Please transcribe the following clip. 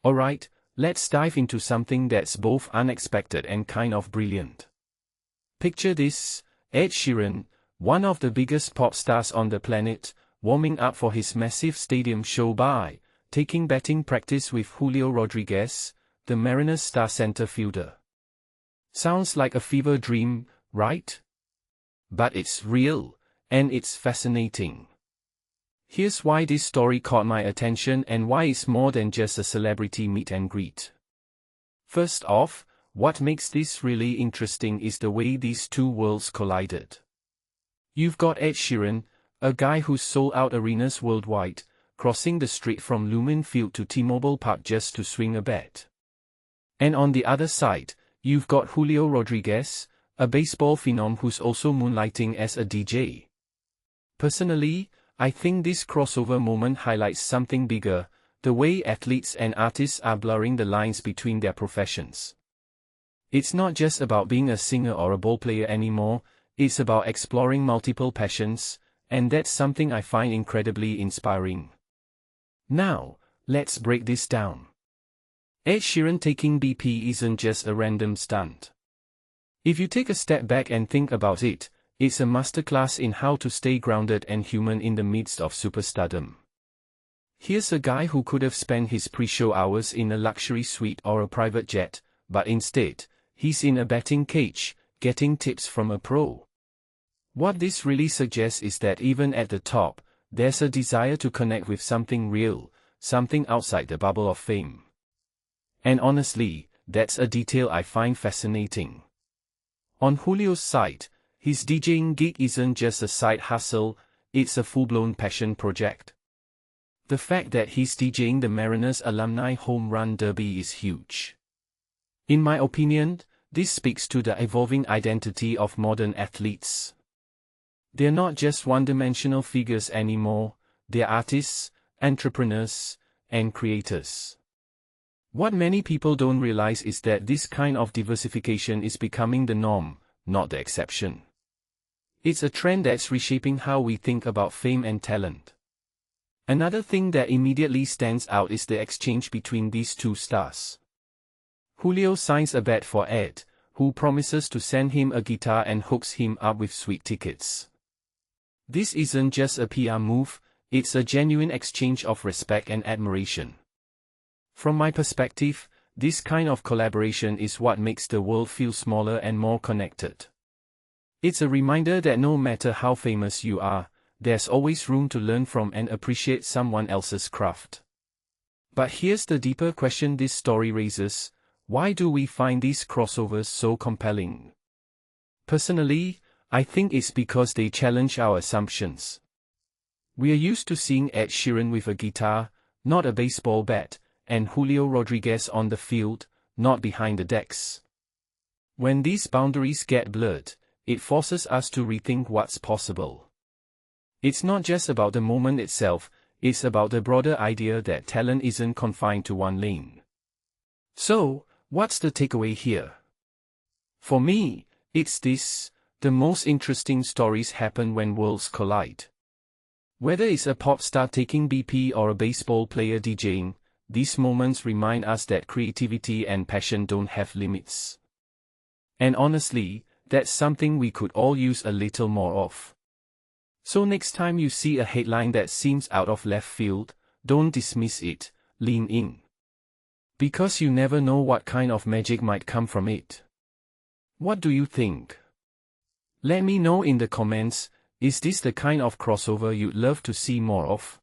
Alright, let's dive into something that's both unexpected and kind of brilliant. Picture this: Ed Sheeran, one of the biggest pop stars on the planet, warming up for his massive stadium show by taking batting practice with Julio Rodríguez, the Mariners star center fielder. Sounds like a fever dream, right? But it's real, and it's fascinating. Here's why this story caught my attention and why it's more than just a celebrity meet and greet. First off, what makes this really interesting is the way these two worlds collided. You've got Ed Sheeran, a guy who's sold out arenas worldwide, crossing the street from Lumen Field to T-Mobile Park just to swing a bat. And on the other side, you've got Julio Rodríguez, a baseball phenom who's also moonlighting as a DJ. Personally, I think this crossover moment highlights something bigger: the way athletes and artists are blurring the lines between their professions. It's not just about being a singer or a ball player anymore, it's about exploring multiple passions, and that's something I find incredibly inspiring. Now, let's break this down. Ed Sheeran taking BP isn't just a random stunt. If you take a step back and think about it, it's a masterclass in how to stay grounded and human in the midst of superstardom. Here's a guy who could have spent his pre-show hours in a luxury suite or a private jet, but instead, he's in a batting cage, getting tips from a pro. What this really suggests is that even at the top, there's a desire to connect with something real, something outside the bubble of fame. And honestly, that's a detail I find fascinating. On Julio's side, his DJing gig isn't just a side hustle, it's a full-blown passion project. The fact that he's DJing the Mariners Alumni Home Run Derby is huge. In my opinion, this speaks to the evolving identity of modern athletes. They're not just one-dimensional figures anymore, they're artists, entrepreneurs, and creators. What many people don't realize is that this kind of diversification is becoming the norm, not the exception. It's a trend that's reshaping how we think about fame and talent. Another thing that immediately stands out is the exchange between these two stars. Julio signs a bet for Ed, who promises to send him a guitar and hooks him up with sweet tickets. This isn't just a PR move, it's a genuine exchange of respect and admiration. From my perspective, this kind of collaboration is what makes the world feel smaller and more connected. It's a reminder that no matter how famous you are, there's always room to learn from and appreciate someone else's craft. But here's the deeper question this story raises: why do we find these crossovers so compelling? Personally, I think it's because they challenge our assumptions. We're used to seeing Ed Sheeran with a guitar, not a baseball bat, and Julio Rodríguez on the field, not behind the decks. When these boundaries get blurred, it forces us to rethink what's possible. It's not just about the moment itself, it's about the broader idea that talent isn't confined to one lane. So, what's the takeaway here? For me, it's this: the most interesting stories happen when worlds collide. Whether it's a pop star taking BP or a baseball player DJing, these moments remind us that creativity and passion don't have limits. And honestly, that's something we could all use a little more of. So next time you see a headline that seems out of left field, don't dismiss it, lean in. Because you never know what kind of magic might come from it. What do you think? Let me know in the comments. Is this the kind of crossover you'd love to see more of?